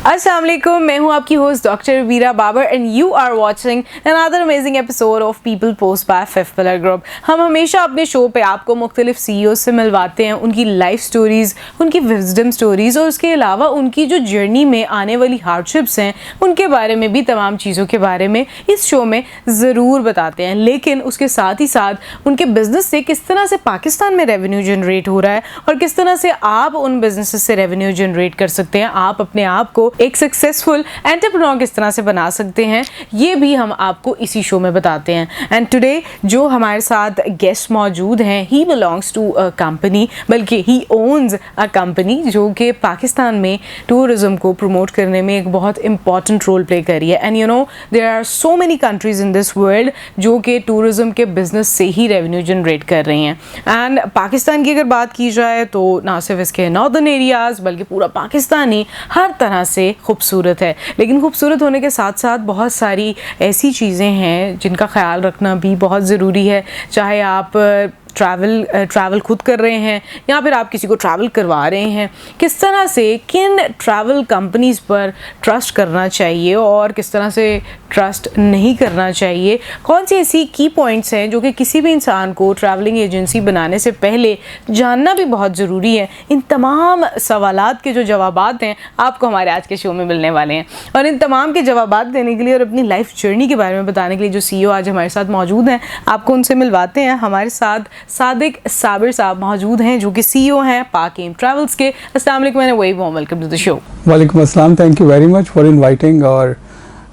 अस्सलाम वालेकुम, मैं हूं आपकी host doctor Veera Babar and you are watching another amazing episode of people post by fifth pillar group. हम हमेशा अपने शो पे आपको मुख्तलिफ सीईओ से मिलवाते हैं, उनकी लाइफ स्टोरीज, उनकी विजडम स्टोरीज और उसके अलावा उनकी जो जर्नी में आने वाली हार्डशिप्स हैं उनके बारे में भी, तमाम चीज़ों के बारे में इस शो में ज़रूर बताते हैं। लेकिन उसके साथ ही साथ उनके बिजनेस से किस तरह से पाकिस्तान में रेवेन्यू जनरेट हो रहा है और किस तरह से आप उन बिजनेस से रेवेन्यू जनरेट कर सकते हैं, आप अपने आप को एक सक्सेसफुल एंटरप्रेन्योर किस तरह से बना सकते हैं, ये भी हम आपको इसी शो में बताते हैं। एंड टुडे जो हमारे साथ गेस्ट मौजूद हैं, he belongs to a company, बल्कि ही ओन्स अ कंपनी जो कि पाकिस्तान में टूरिज्म को प्रमोट करने में एक बहुत इंपॉर्टेंट रोल प्ले कर रही है। And you know there are so many countries in this world जो कि टूरिज्म के बिजनेस से ही रेवेन्यू जनरेट कर रही हैं। एंड पाकिस्तान की अगर बात की जाए तो ना सिर्फ इसके नॉर्दर्न एरियाज़ बल्कि पूरा पाकिस्तान ही हर तरह से खूबसूरत है। लेकिन खूबसूरत होने के साथ साथ बहुत सारी ऐसी चीज़ें हैं जिनका ख्याल रखना भी बहुत ज़रूरी है, चाहे आप ट्रैवल खुद कर रहे हैं या फिर आप किसी को ट्रैवल करवा रहे हैं। किस तरह से किन ट्रैवल कंपनीज़ पर ट्रस्ट करना चाहिए और किस तरह से ट्रस्ट नहीं करना चाहिए, कौन सी ऐसी की पॉइंट्स हैं जो कि किसी भी इंसान को ट्रैवलिंग एजेंसी बनाने से पहले जानना भी बहुत ज़रूरी है। इन तमाम सवालात के जो जवाबात हैं आपको हमारे आज के शो में मिलने वाले हैं। और इन तमाम के जवाबात देने के लिए और अपनी लाइफ जर्नी के बारे में बताने के लिए जो सीईओ आज हमारे साथ मौजूद हैं, आपको उनसे मिलवाते हैं। हमारे साथ सादिक साबिर साहब मौजूद हैं जो कि सीईओ हैं पाक एम ट्रैवल्स के। अस्सलाम वालेकुम and very warm welcome to the show. वालेकुम अस्सलाम, thank you very much for inviting. और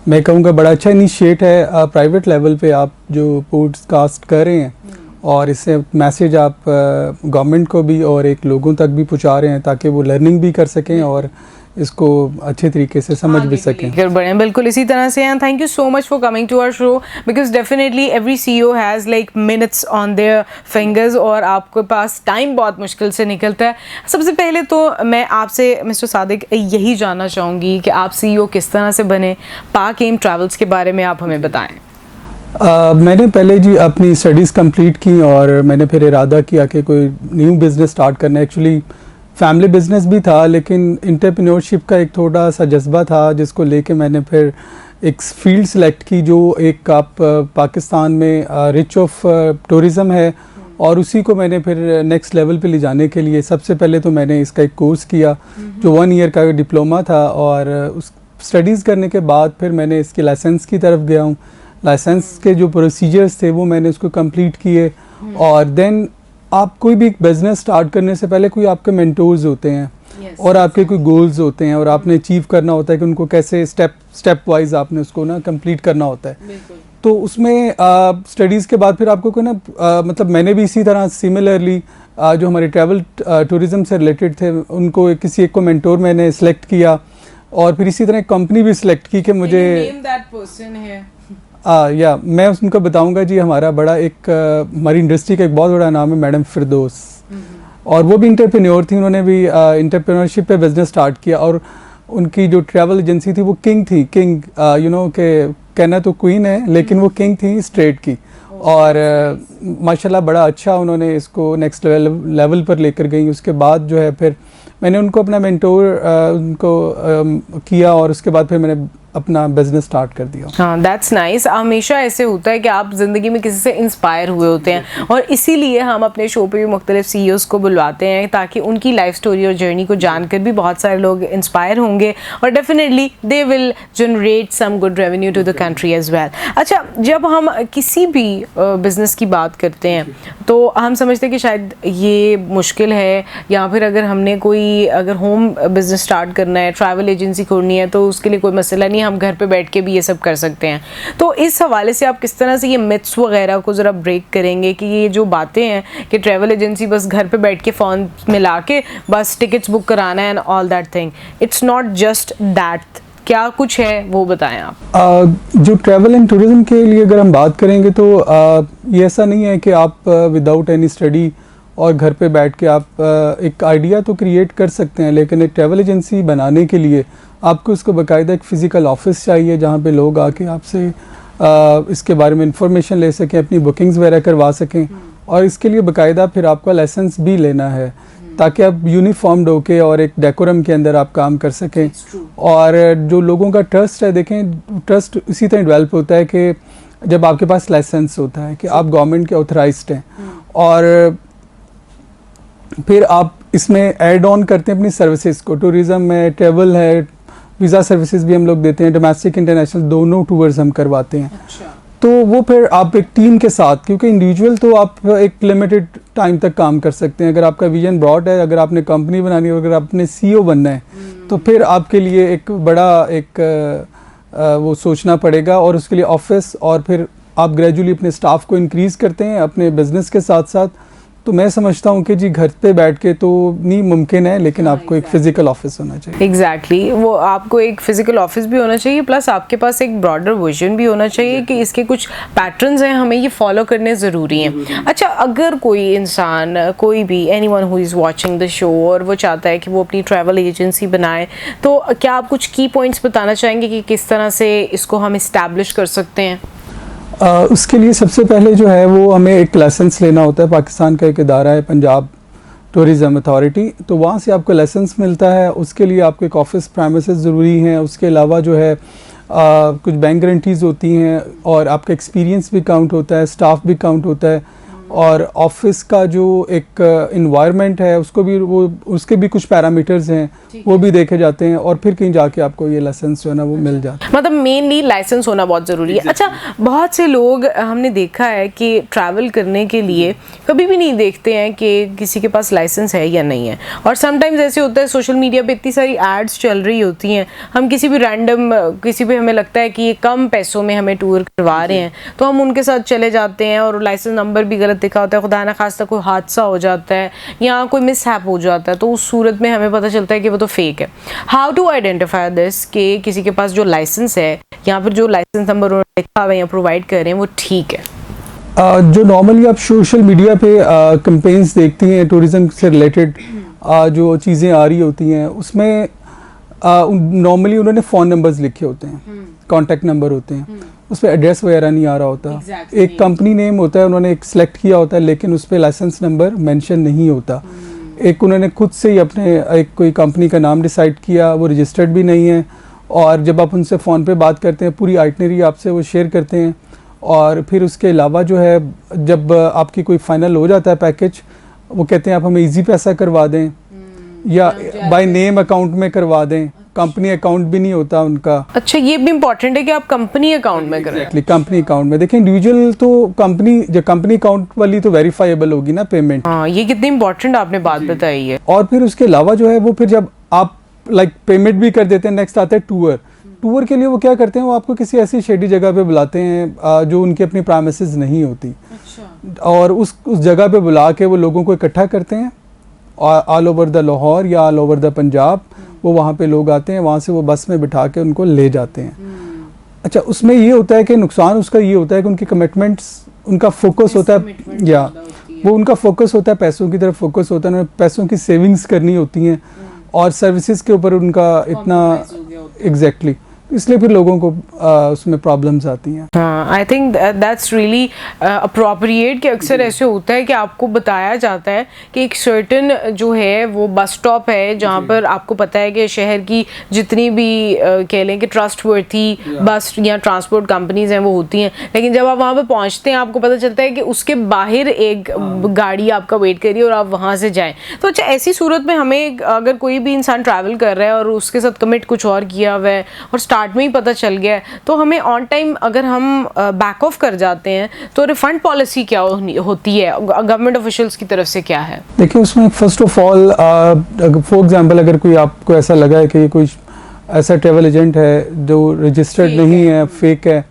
मैं कहूँगा बड़ा अच्छा इनिशिएट है प्राइवेट लेवल पे आप जो पॉडकास्ट कर रहे हैं और इससे मैसेज आप गवर्नमेंट को भी और एक लोगों तक भी पहुँचा रहे हैं ताकि वो लर्निंग भी कर सकें और इसको अच्छे तरीके से समझ भी सकें। बढ़िया, बिल्कुल इसी तरह से। And thank you so much for coming to our show because definitely every CEO has like minutes on their fingers और आपके पास टाइम बहुत मुश्किल से निकलता है। सबसे पहले तो मैं आपसे मिस्टर सादिक यही जानना चाहूँगी कि आप सीईओ किस तरह से बने, पाक एम ट्रैवल्स के बारे में आप हमें बताएं। मैंने पहले जी अपनी स्टडीज़ कंप्लीट की और मैंने फिर इरादा किया कि कोई न्यू बिज़नेस स्टार्ट करना है। एक्चुअली फैमिली बिजनेस भी था लेकिन एंटरप्रेन्योरशिप का एक थोड़ा सा जज्बा था जिसको लेके मैंने फिर एक फील्ड सेलेक्ट की जो एक आप पाकिस्तान में रिच ऑफ टूरिज़म है और उसी को मैंने फिर नेक्स्ट लेवल पे ले जाने के लिए सबसे पहले तो मैंने इसका एक कोर्स किया जो 1 ईयर का डिप्लोमा था और उस स्टडीज़ करने के बाद फिर मैंने इसके लाइसेंस की तरफ गया हूँ। लाइसेंस के जो प्रोसीजर्स थे वो मैंने उसको कंप्लीट किए और देन आप कोई भी बिज़नेस स्टार्ट करने से पहले कोई आपके मेंटोर्स होते हैं और आपके कोई गोल्स होते हैं और आपने अचीव करना होता है कि उनको कैसे स्टेप वाइज आपने उसको ना कंप्लीट करना होता है। तो उसमें स्टडीज़ के बाद फिर आपको कोई ना मतलब मैंने भी इसी तरह सिमिलरली जो हमारे ट्रैवल टूरिज़म से रिलेटेड थे उनको किसी एक को मेंटोर मैंने सेलेक्ट किया और फिर इसी तरह एक कंपनी भी सिलेक्ट की कि मुझे या मैं उनको बताऊंगा जी। हमारा बड़ा एक हमारी इंडस्ट्री का एक बहुत बड़ा नाम है मैडम फिरदौस और वो भी इंटरप्रेन्योर थी। उन्होंने भी इंटरप्रेन्योरशिप पे बिजनेस स्टार्ट किया और उनकी जो ट्रैवल एजेंसी थी वो किंग थी। किंग यू नो के कहना तो क्वीन है लेकिन वो किंग थी स्ट्रेट की और माशाल्लाह बड़ा अच्छा उन्होंने इसको नेक्स्ट लेवल पर लेकर गई। उसके बाद जो है फिर मैंने उनको अपना मेंटोर उनको किया और उसके बाद फिर मैंने अपना बिजनेस स्टार्ट कर दिया। हाँ, दैट्स नाइस। हमेशा ऐसे होता है कि आप ज़िंदगी में किसी से इंस्पायर हुए होते हैं और इसीलिए हम अपने शो पे भी मुख्तलिफ सीईओज़ को बुलवाते हैं ताकि उनकी लाइफ स्टोरी और जर्नी को जानकर भी बहुत सारे लोग इंस्पायर होंगे और definitely they will generate some good revenue to the country as well. अच्छा, जब हम किसी भी बिज़नेस की बात करते हैं तो हम समझते हैं कि शायद ये मुश्किल है या फिर अगर हमने अगर होम बिज़नेस स्टार्ट करना है, ट्रैवल एजेंसी खोलनी है तो उसके लिए कोई मसला नहीं, हम घर पे बैठ के भी ये सब कर सकते हैं। तो इस हवाले से आप किस तरह से ये मिथ्स वगैरह को ज़रा ब्रेक करेंगे कि ये जो बातें हैं कि ट्रैवल एजेंसी बस घर पे बैठ के फ़ोन मिला के बस टिकट्स बुक कराना है and all that thing, it's not just that, क्या कुछ है वो बताएं आप। जो ट्रैवल एंड टूरिज़्म के लिए अगर हम बात करेंगे तो ये ऐसा नहीं है कि आप विदाउट एनी स्टडी और घर पे बैठ के आप एक आइडिया तो क्रिएट कर सकते हैं लेकिन एक ट्रैवल एजेंसी बनाने के लिए आपको उसको बाकायदा एक फ़िज़िकल ऑफिस चाहिए जहाँ पे लोग आके आपसे इसके बारे में इंफॉर्मेशन ले सकें, अपनी बुकिंग्स वगैरह करवा सकें और इसके लिए बाकायदा फिर आपका लाइसेंस भी लेना है। ताकि आप यूनिफॉर्म्ड होके और एक डेकोरम के अंदर आप काम कर सकें। और जो लोगों का ट्रस्ट है, देखें ट्रस्ट इसी तरह डेवलप होता है कि जब आपके पास लाइसेंस होता है कि आप गवर्नमेंट के ऑथराइज्ड हैं, और फिर आप इसमें ऐड ऑन करते हैं अपनी सर्विसेज को। टूरिज़्म है, ट्रेवल है, वीज़ा सर्विसेज भी हम लोग देते हैं, डोमेस्टिक इंटरनेशनल दोनों टूर्स हम करवाते हैं। तो वो फिर आप एक टीम के साथ, क्योंकि इंडिविजुअल तो आप एक लिमिटेड टाइम तक काम कर सकते हैं। अगर आपका विजन ब्रॉड है, अगर आपने कंपनी बनानी है, अगर आपने CEO बनना है, तो फिर आपके लिए एक बड़ा वो सोचना पड़ेगा, और उसके लिए ऑफिस, और फिर आप ग्रेजुअली अपने स्टाफ को इंक्रीज़ करते हैं अपने बिजनेस के साथ साथ। तो मैं समझता हूँ कि जी घर पे बैठ के तो नहीं मुमकिन है, लेकिन आपको एक फिजिकल ऑफिस होना चाहिए। एग्जैक्टली वो आपको एक फिजिकल ऑफिस भी होना चाहिए, प्लस आपके पास एक ब्रॉडर विजन भी होना चाहिए कि इसके कुछ पैटर्न्स हैं, हमें ये फॉलो करने ज़रूरी हैं। अच्छा, अगर कोई इंसान, कोई भी anyone who is watching the show, और वो चाहता है कि वो अपनी ट्रैवल एजेंसी बनाए, तो क्या आप कुछ की पॉइंट्स बताना चाहेंगे कि किस तरह से इसको हम इस्टेब्लिश कर सकते हैं? उसके लिए सबसे पहले जो है वो हमें एक लाइसेंस लेना होता है। पाकिस्तान का एक इदारा है पंजाब टूरिज़म अथॉरिटी, तो वहाँ से आपको लाइसेंस मिलता है। उसके लिए आपको एक ऑफिस प्रेमिसेस ज़रूरी हैं। उसके अलावा जो है कुछ बैंक गारंटीज़ होती हैं, और आपका एक्सपीरियंस भी काउंट होता है, स्टाफ भी काउंट होता है, और ऑफिस का जो एक इन्वायरमेंट है उसके भी कुछ पैरामीटर्स हैं, वो भी देखे जाते हैं, और फिर कहीं जाके आपको ये लाइसेंस जो है ना वो मिल जाता है। मतलब मेनली लाइसेंस होना बहुत ज़रूरी है। अच्छा, बहुत से लोग हमने देखा है कि ट्रैवल करने के लिए कभी भी नहीं देखते हैं कि किसी के पास लाइसेंस है या नहीं है, और समटाइम्स ऐसे होता है सोशल मीडिया पे इतनी सारी एड्स चल रही होती हैं, हम किसी भी रैंडम किसी पे हमें लगता है कि ये कम पैसों में हमें टूर करवा रहे हैं, तो हम उनके साथ चले जाते हैं, और लाइसेंस नंबर भी गलत दिखा होता है, खुदा ना खास्ता कोई हादसा हो जाता है या कोई मिसहैप हो जाता है, तो उस सूरत में हमें पता चलता है कि वो तो फेक है। हाउ टू आइडेंटिफाई दिस कि किसी के पास जो लाइसेंस है या फिर जो लाइसेंस नंबर उन्होंने लिखा हुआ है या प्रोवाइड कर रहे हैं वो ठीक है? जो नॉर्मली आप सोशल मीडिया पे कैंपेन्स देखती हैं टूरिज़्म से रिलेटेड, जो चीज़ें आ रही होती हैं, उसमें नॉर्मली उन्होंने फ़ोन नंबर्स लिखे होते हैं, कॉन्टैक्ट नंबर होते हैं, उस पर एड्रेस वगैरह नहीं आ रहा होता। एक कंपनी नेम होता है, उन्होंने एक सिलेक्ट किया होता है, लेकिन उस पर लाइसेंस नंबर मेंशन नहीं होता। एक उन्होंने खुद से ही अपने एक कोई कंपनी का नाम डिसाइड किया, वो रजिस्टर्ड भी नहीं है, और जब आप उनसे फ़ोन पे बात करते हैं पूरी आइटनरी आपसे वो शेयर करते हैं, और फिर उसके अलावा जो है जब आपकी कोई फाइनल हो जाता है पैकेज, वो कहते हैं आप हमें इजी पैसा करवा दें या बाय नेम अकाउंट में करवा दें, कंपनी अकाउंट भी नहीं होता उनका। अच्छा, ये भी इम्पोर्टेंट है कि आप कंपनी अकाउंट में करें। Exactly, कंपनी अकाउंट में। देखिए इंडिविजुअल तो कंपनी अकाउंट वाली तो वेरीफाइबल होगी ना पेमेंट। हाँ, ये कितनी इम्पोर्टेंट आपने बात बताई है। और फिर उसके अलावा जो है वो फिर जब आप पेमेंट भी कर देते हैं, नेक्स्ट आता है टूर के लिए वो क्या करते हैं, वो आपको किसी ऐसी शेडी जगह पे बुलाते हैं जो उनकी अपनी प्राइमिसेस नहीं होती। अच्छा। और उस जगह पे बुला के वो लोगों को इकट्ठा करते हैं, ऑल ओवर द लाहौर या ऑल ओवर द पंजाब, वो वहाँ पे लोग आते हैं, वहाँ से वो बस में बिठा के उनको ले जाते हैं। अच्छा, उसमें ये होता है कि नुकसान उसका ये होता है कि उनकी कमिटमेंट्स, उनका फोकस होता है, या वो उनका फोकस होता है पैसों की तरफ फोकस होता है, पैसों की सेविंग्स करनी होती हैं, और सर्विसेज के ऊपर उनका इतना एग्जैक्टली, इसलिए फिर लोगों को उसमें प्रॉब्लम्स आती हैं। हाँ, I think that's really appropriate कि अक्सर ऐसे होता है कि आपको बताया जाता है कि एक सर्टन जो है वो बस स्टॉप है जहाँ पर आपको पता है कि शहर की जितनी भी कह लें कि ट्रस्टवर्थी बस या ट्रांसपोर्ट कंपनीज हैं वो होती हैं, लेकिन जब आप वहाँ पर पहुँचते हैं आपको पता चलता है कि उसके बाहर एक गाड़ी आपका वेट कर रही है और आप वहाँ से जाएँ। तो अच्छा, ऐसी सूरत में हमें अगर कोई भी इंसान ट्रैवल कर रहा है और उसके साथ कमिट कुछ और किया हुआ है और स्टार्ट में ही पता चल गया है, तो हमें ऑन टाइम अगर हम बैक ऑफ कर जाते हैं तो रिफंड पॉलिसी क्या होती है गवर्नमेंट ऑफिशियल्स की तरफ से, क्या है? देखिए उसमें first of all for example अगर कोई आपको ऐसा लगा है कि कोई ऐसा ट्रैवल एजेंट है जो रजिस्टर्ड नहीं है, फेक है,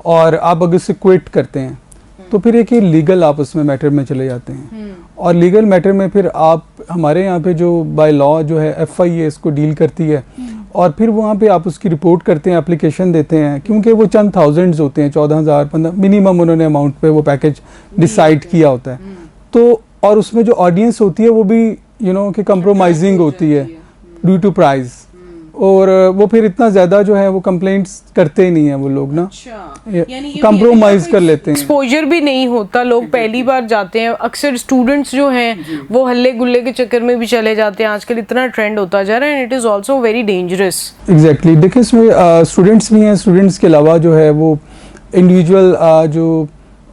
और आप अगर उससे क्विट करते हैं तो फिर एक लीगल आप उसमें मैटर में चले जाते हैं, और लीगल मैटर में फिर आप हमारे यहाँ पे जो बाय लॉ जो है FIA इसको डील करती है, और फिर वहाँ पे आप उसकी रिपोर्ट करते हैं, एप्लीकेशन देते हैं, क्योंकि वो चंद थाउजेंड्स होते हैं, 14,000 15 मिनिमम उन्होंने अमाउंट पे वो पैकेज डिसाइड किया होता है। तो और उसमें जो ऑडियंस होती है वो भी कि कंप्रोमाइजिंग होती है ड्यू टू प्राइस, और वो फिर इतना ज़्यादा जो है वो कंप्लेंट्स करते ही नहीं है वो लोग ना, कंप्रोमाइज़ कर लेते हैं। एक्सपोजर भी नहीं होता, लोग पहली बार जाते हैं, अक्सर स्टूडेंट्स जो हैं वो हल्ले गुल्ले के चक्कर में भी चले जाते हैं, आजकल इतना ट्रेंड होता जा रहा है, and it is also very dangerous. Exactly, देखिए इसमें स्टूडेंट्स भी हैं, स्टूडेंट्स के अलावा जो है वो इंडिविजुअल जो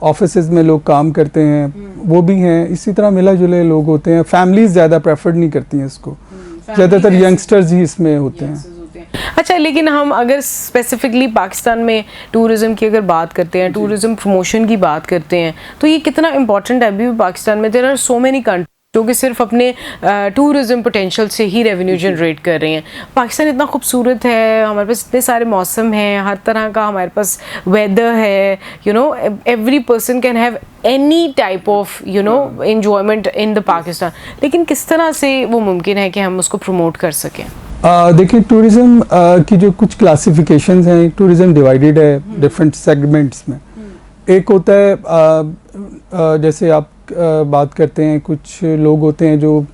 ऑफिसेज में लोग काम करते हैं वो भी हैं, इसी तरह मिला जुले लोग होते हैं। फैमिलीज ज़्यादा प्रेफर नहीं करती हैं इसको, ज़्यादातर यंगस्टर्स ही इसमें होते हैं। अच्छा, लेकिन हम अगर स्पेसिफिकली पाकिस्तान में टूरिज़्म की अगर बात करते हैं, टूरिज़्म प्रमोशन की बात करते हैं, तो ये कितना इंपॉर्टेंट है अभी भी पाकिस्तान में? There are so many countries जो कि सिर्फ अपने टूरिज़्म पोटेंशियल से ही रेवेन्यू जनरेट कर रहे हैं। पाकिस्तान इतना खूबसूरत है, हमारे पास इतने सारे मौसम हैं, हर तरह का हमारे पास वेदर है, you know every person can have any type of you know enjoyment in the Pakistan, लेकिन किस तरह से वो मुमकिन है कि हम उसको प्रमोट कर सकें? देखिए टूरिज़्म की जो कुछ क्लासिफिकेशंस हैं, टूरिज़्म डिवाइडेड है डिफरेंट सेगमेंट्स में। एक होता है जैसे आप बात करते हैं, कुछ लोग होते हैं जो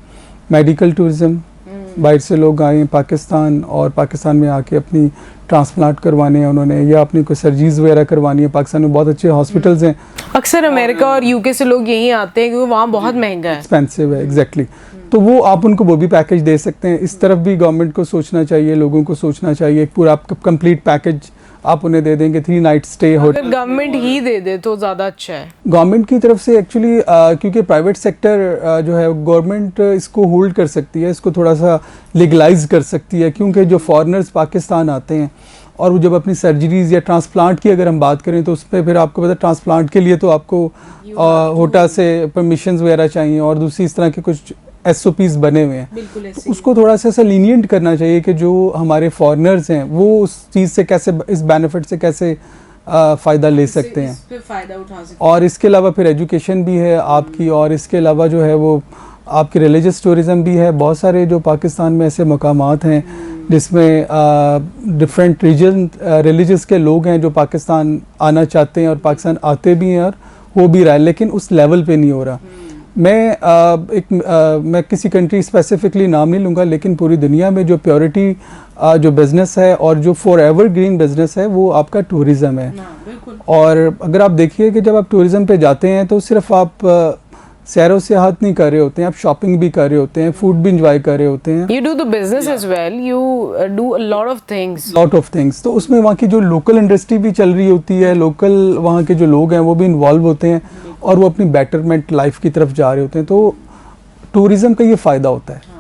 मेडिकल टूरिज़्म, बाहर से लोग आए हैं पाकिस्तान और पाकिस्तान में आके अपनी ट्रांसप्लांट करवाने हैं उन्होंने, या अपनी कोई सर्जरीज वगैरह करवानी है। पाकिस्तान में बहुत अच्छे हॉस्पिटल्स हैं। अक्सर अमेरिका और यूके से लोग यहीं आते हैं क्योंकि वहाँ बहुत महंगा है, एक्सपेंसिव है। एग्जैक्टली, तो वो आप उनको वो भी पैकेज दे सकते हैं। इस तरफ भी गवर्नमेंट को सोचना चाहिए, लोगों को सोचना चाहिए, पूरा आप कंप्लीट पैकेज आप उन्हें दे देंगे, 3 नाइट स्टे हो। अगर गवर्नमेंट ही दे दे तो ज़्यादा अच्छा है। गवर्नमेंट की तरफ से एक्चुअली क्योंकि प्राइवेट सेक्टर जो है गवर्नमेंट इसको होल्ड कर सकती है, इसको थोड़ा सा लीगलाइज कर सकती है, क्योंकि जो फॉरेनर्स पाकिस्तान आते हैं और वो जब अपनी सर्जरीज या ट्रांसप्लांट की अगर हम बात करें तो उस पर फिर आपको पता है ट्रांसप्लांट के लिए तो आपको होटा से परमिशंस वगैरह चाहिए और दूसरी इस तरह के कुछ SOPs बने हुए हैं। तो उसको थोड़ा सा ऐसा लीनियंट करना चाहिए कि जो हमारे फॉरेनर्स हैं वो उस चीज़ से कैसे, इस बेनिफिट से कैसे फ़ायदा ले सकते हैं, फ़ायदा उठा सकते हैं। और इसके अलावा फिर एजुकेशन भी है आपकी, और इसके अलावा जो है वो आपकी रिलीजियस टूरिज़म भी है। बहुत सारे जो पाकिस्तान में ऐसे मकामात हैं जिसमें डिफरेंट रीजन रिलीजियस के लोग हैं जो पाकिस्तान आना चाहते हैं और पाकिस्तान आते भी हैं और हो भी रहा है, लेकिन उस लेवल पे नहीं हो रहा। मैं किसी कंट्री स्पेसिफिकली नाम नहीं लूँगा, लेकिन पूरी दुनिया में जो प्योरिटी जो बिज़नेस है और जो फॉर एवर ग्रीन बिज़नेस है वो आपका टूरिज़म है। और अगर आप देखिए कि जब आप टूरिज़म पे जाते हैं तो सिर्फ आप सैरो सियाहत नहीं कर रहे होते हैं, आप शॉपिंग भी कर रहे होते हैं, फूड भी इंजॉय कर रहे होते हैं। You do the business as well, you do a lot of things. तो उसमें वहाँ की जो लोकल इंडस्ट्री भी चल रही होती है, लोकल वहाँ के जो लोग हैं वो भी इन्वॉल्व होते हैं और वो अपनी बेटरमेंट लाइफ की तरफ जा रहे होते हैं। तो टूरिज़म का ये फ़ायदा होता है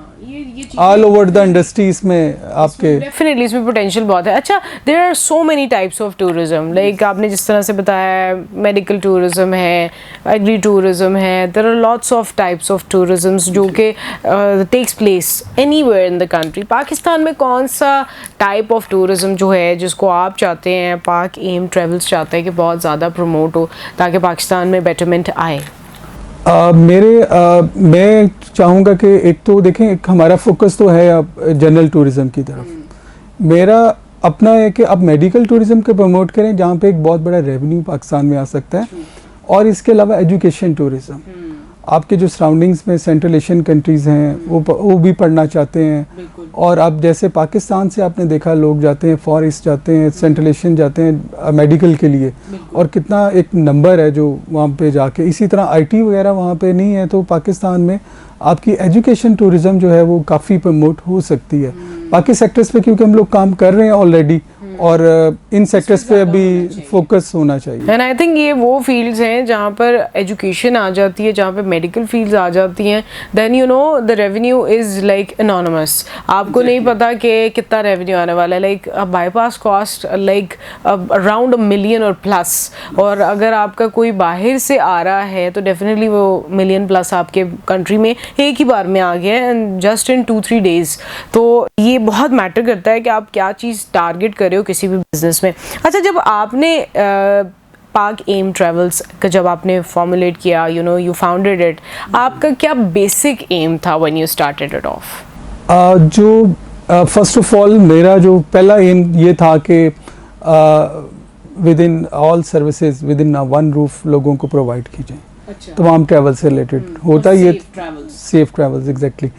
ऑल ओवर द इंडस्ट्री, इसमें आपके डेफिनेटली इसमें पोटेंशियल बहुत है। अच्छा, there are so many types of tourism, like आपने जिस तरह से बताया मेडिकल टूरिज्म है, एग्री टूरिज्म है, there are lots of types of tourisms जो कि takes place anywhere in the country. Pakistan में कौन सा टाइप ऑफ टूरिज्म जो है जिसको आप चाहते हैं, पाक एम ट्रेवल्स चाहते हैं कि बहुत ज़्यादा प्रमोट हो ताकि पाकिस्तान में बेटरमेंट आए? मैं चाहूँगा कि एक तो देखें, एक हमारा फोकस तो है जनरल टूरिज़म की तरफ। मेरा अपना है कि आप मेडिकल टूरिज़म को प्रमोट करें जहाँ पे एक बहुत बड़ा रेवेन्यू पाकिस्तान में आ सकता है, और इसके अलावा एजुकेशन टूरिज़म। आपके जो सराउंडिंग्स में सेंट्रल एशियन कंट्रीज़ हैं वो भी पढ़ना चाहते हैं, और अब जैसे पाकिस्तान से आपने देखा लोग जाते हैं फॉर ईस्ट जाते हैं, सेंट्रल एशियन जाते हैं मेडिकल के लिए, और कितना एक नंबर है जो वहाँ पे जाके। इसी तरह IT वगैरह वहाँ पे नहीं है, तो पाकिस्तान में आपकी एजुकेशन टूरिज़म जो है वो काफ़ी प्रमोट हो सकती है। बाकी सेक्टर्स पे क्योंकि हम लोग काम कर रहे हैं ऑलरेडी, और इन सेक्टर्स पे अभी फोकस होना चाहिए। एंड आई थिंक ये वो फील्ड्स हैं जहाँ पर एजुकेशन आ जाती है, जहाँ पे मेडिकल फील्ड्स आ जाती हैं, then you know the revenue is like anonymous. आपको नहीं पता कि कितना रेवेन्यू आने वाला है। Like bypass cost like around $1 million और प्लस, और अगर आपका कोई बाहर से आ रहा है तो डेफिनेटली वो $1 million+ आपके कंट्री में एक ही बार में आ गया है, एंड जस्ट इन 2-3 days। तो ये बहुत मैटर करता है कि आप क्या चीज़ टारगेट कर रहे हो किसी भी बिजनेस में। अच्छा, जब आपने पाक एम ट्रेवल्स का जब आपने फॉर्मुलेट किया, you know you founded it, आपका क्या बेसिक एम था when you started it of? जो फर्स्ट ऑफ ऑल मेरा जो पहला एम ये था कि with in all services with in one roof लोगों को प्रोवाइड की जाए। अच्छा। तमाम ट्रैवल से रिलेटेड होता ये सेफ ट्रैवल्स एग्जैक्टली।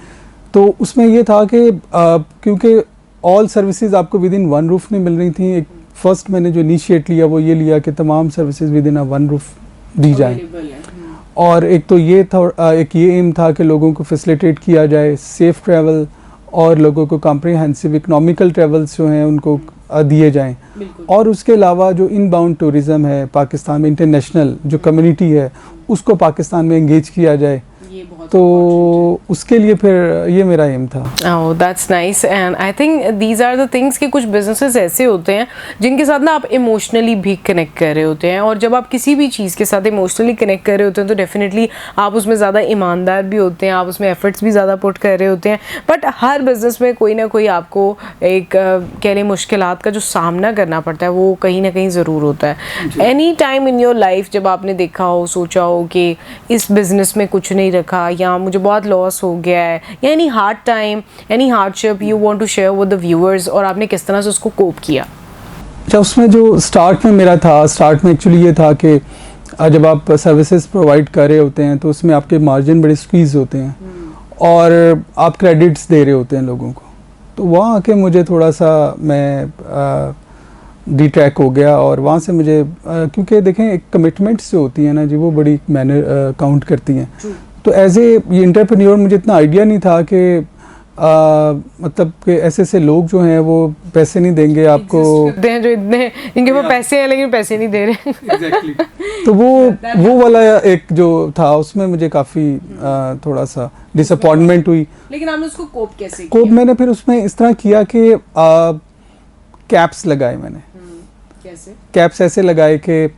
तो उसमें ये था कि क्योंकि ऑल सर्विसेज आपको विद इन वन रूफ नहीं मिल रही थी। एक फर्स्ट मैंने जो इनिशिएट लिया वो ये लिया कि तमाम services within a one roof दी जाएं। और एक तो ये था, एक ये एम था कि लोगों को फैसिलिटेट किया जाए सेफ़ ट्रैवल, और लोगों को कॉम्प्रिहेंसिव इकोनॉमिकल ट्रैवल्स जो हैं उनको दिए जाएं। और उसके अलावा जो इनबाउंड टूरिज़्म है पाकिस्तान में, इंटरनेशनल जो कम्युनिटी है उसको पाकिस्तान में एंगेज किया जाए, तो उसके लिए फिर ये मेरा एम था। Oh that's nice and I think these are the things कि कुछ बिजनेसेस ऐसे होते हैं जिनके साथ ना आप इमोशनली भी कनेक्ट कर रहे होते हैं, और जब आप किसी भी चीज़ के साथ इमोशनली कनेक्ट कर रहे होते हैं तो डेफिनेटली आप उसमें ज़्यादा ईमानदार भी होते हैं, आप उसमें एफर्ट्स भी ज़्यादा पुट कर रहे होते हैं। बट हर बिज़नेस में कोई ना कोई आपको एक कह लें मुश्किलात का जो सामना करना पड़ता है वो कहीं ना कहीं ज़रूर होता है। Any time in your life जब आपने देखा हो, सोचा हो कि इस बिज़नेस में कुछ नहीं रखा या मुझे बहुत लॉस हो गया है, या any hard time, any hardship you want to share with the viewers, और आपने किस तरह से उसको कोप किया? अच्छा, उसमें जो स्टार्ट में मेरा था, स्टार्ट में एक्चुअली ये था कि जब आप सर्विसेज प्रोवाइड कर रहे होते हैं तो उसमें आपके मार्जिन बड़े स्क्वीज़ होते हैं और आप क्रेडिट्स दे रहे होते हैं लोगों को, तो वहाँ आके मुझे थोड़ा सा मैं डिट्रैक हो गया। और वहाँ से मुझे क्योंकि देखें एक कमिटमेंट्स जो होती हैं ना जी, वो बड़ी मैंने काउंट करती हैं। तो एज ए एंटरप्रेन्योर मुझे इतना आइडिया नहीं था कि मतलब कि ऐसे ऐसे लोग जो हैं वो पैसे नहीं देंगे आपको, जो इतने इनके पास पैसे हैं लेकिन पैसे नहीं दे रहे। Exactly. तो वो वाला एक जो था उसमें मुझे काफ़ी थोड़ा सा डिसअपॉइंटमेंट हुई। लेकिन आपने उसको कोप कैसे कोप मैंने फिर उसमें इस तरह किया कि कैप्स लगाए मैंने। कैसे? कैप्स ऐसे लगाए कि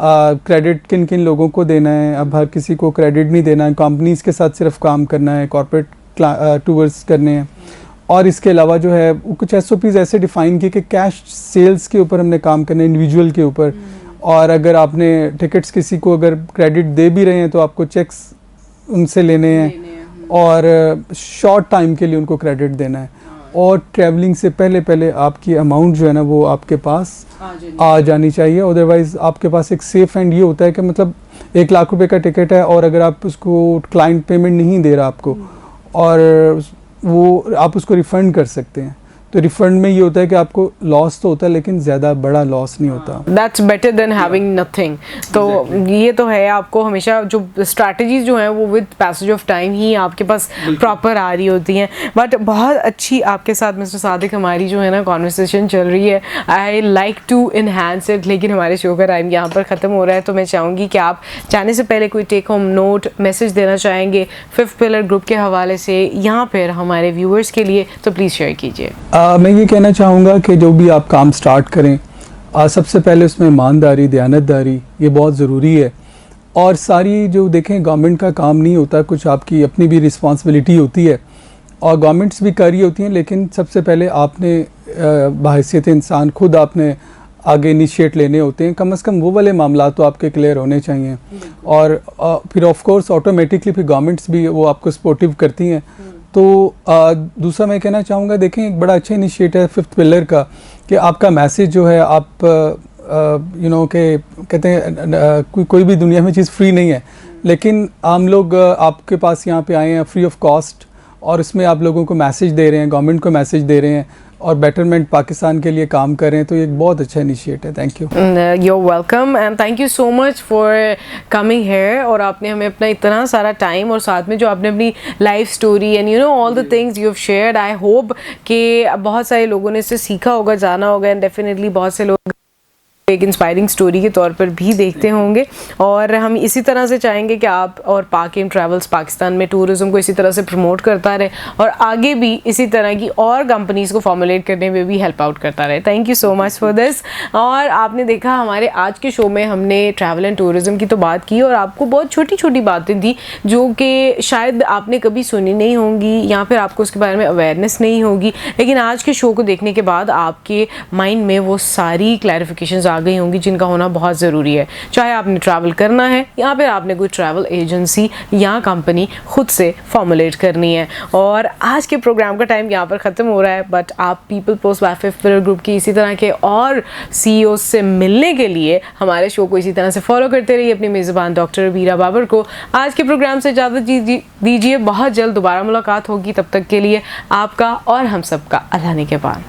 क्रेडिट किन किन लोगों को देना है, अब हर किसी को क्रेडिट नहीं देना है, कंपनीज़ के साथ सिर्फ काम करना है, कॉर्पोरेट टूर्स करने हैं। और इसके अलावा जो है कुछ SOPs ऐसे डिफ़ाइन किए कि कैश सेल्स के ऊपर हमने काम करना है, इंडिविजुअल के ऊपर। और अगर आपने टिकट्स किसी को अगर क्रेडिट दे भी रहे हैं तो आपको चेक्स उनसे लेने हैं और शॉर्ट टाइम के लिए उनको क्रेडिट देना है। और ट्रैवलिंग से पहले आपकी अमाउंट जो है ना वो आपके पास आ जानी चाहिए, अदरवाइज़ आपके पास एक सेफ एंड ये होता है कि मतलब 1 लाख रुपए का टिकट है और अगर आप उसको क्लाइंट पेमेंट नहीं दे रहा आपको और वो आप उसको रिफ़ंड कर सकते हैं। तो रिफंड में ये होता है कि आपको लॉस तो होता है लेकिन ज़्यादा बड़ा लॉस नहीं होता। That's better than having nothing. तो ये तो है, आपको हमेशा जो स्ट्रैटेजीज जो हैं वो विद पैसेज ऑफ टाइम ही आपके पास प्रॉपर आ रही होती हैं। बट बहुत अच्छी आपके साथ मिस्टर सादिक हमारी जो है ना कॉन्वर्सेशन चल रही है, I like to enhance it, लेकिन हमारे शो का टाइम यहाँ पर ख़त्म हो रहा है। तो मैं चाहूँगी कि आप जाने से पहले कोई टेक होम नोट मैसेज देना चाहेंगे फिफ्थ पिलर ग्रुप के हवाले से या फिर हमारे व्यूअर्स के लिए, तो प्लीज़ शेयर कीजिए। मैं ये कहना चाहूँगा कि जो भी आप काम स्टार्ट करें सबसे पहले उसमें ईमानदारी, दयानतदारी ये बहुत ज़रूरी है। और सारी जो देखें गवर्नमेंट का काम नहीं होता, कुछ आपकी अपनी भी रिस्पांसिबिलिटी होती है और गवर्नमेंट्स भी कर रही होती हैं, लेकिन सबसे पहले आपने बहैसियत इंसान खुद आपने आगे इनिशिएट लेने होते हैं। कम से कम वो वाले मामला तो आपके क्लियर होने चाहिए और फिर ऑफ कोर्स ऑटोमेटिकली फिर गवर्नमेंट्स भी वो आपको सपोर्टिव करती हैं। तो दूसरा मैं कहना चाहूँगा, देखें एक बड़ा अच्छा इनिशिएटिव है फिफ्थ पिलर का कि आपका मैसेज जो है आप यू नो के कहते हैं कोई भी दुनिया में चीज़ फ्री नहीं है, लेकिन हम लोग आपके पास यहाँ पे आए हैं फ्री ऑफ कॉस्ट और इसमें आप लोगों को मैसेज दे रहे हैं, गवर्नमेंट को मैसेज दे रहे हैं और बेटरमेंट पाकिस्तान के लिए काम कर रहे हैं। तो ये एक बहुत अच्छा इनिशिएटिव है। Thank you. You are welcome and thank you so much for coming here. और आपने हमें अपना इतना सारा टाइम और साथ में जो आपने अपनी life story and you know all the things you have shared, I hope कि बहुत सारे लोगों ने इससे सीखा होगा, जाना होगा एंड डेफिनेटली बहुत से लोग एक इंस्पायरिंग स्टोरी के तौर पर भी देखते होंगे। और हम इसी तरह से चाहेंगे कि आप और पाकिम ट्रैवल्स पाकिस्तान में टूरिज़्म को इसी तरह से प्रमोट करता रहे और आगे भी इसी तरह की और कंपनीज़ को फॉर्मुलेट करने में भी हेल्प आउट करता रहे। Thank you so much for this. और आपने देखा हमारे आज के शो में हमने ट्रैवल एंड टूरिज़्म की तो बात की और आपको बहुत छोटी छोटी बातें थी जो कि शायद आपने कभी सुनी नहीं होंगी या फिर आपको उसके बारे में अवेयरनेस नहीं होगी, लेकिन आज के शो को देखने के बाद आपके माइंड में वो सारी क्लैरिफिकेशंस आ गई होंगी जिनका होना बहुत ज़रूरी है। चाहे आपने ट्रैवल करना है या फिर आपने कोई ट्रैवल एजेंसी या कंपनी खुद से फॉर्मुलेट करनी है। और आज के प्रोग्राम का टाइम यहाँ पर ख़त्म हो रहा है, बट आप people post by fifth pillar group की इसी तरह के और CEO से मिलने के लिए हमारे शो को इसी तरह से फॉलो करते रहिए अपनी मेज़बान डॉक्टर वीरा बाबर को। आज के प्रोग्राम से इजाज़त दीजिए, बहुत जल्द दोबारा मुलाकात होगी। तब तक के लिए आपका और हम सबका अल्लाह ने के बाद।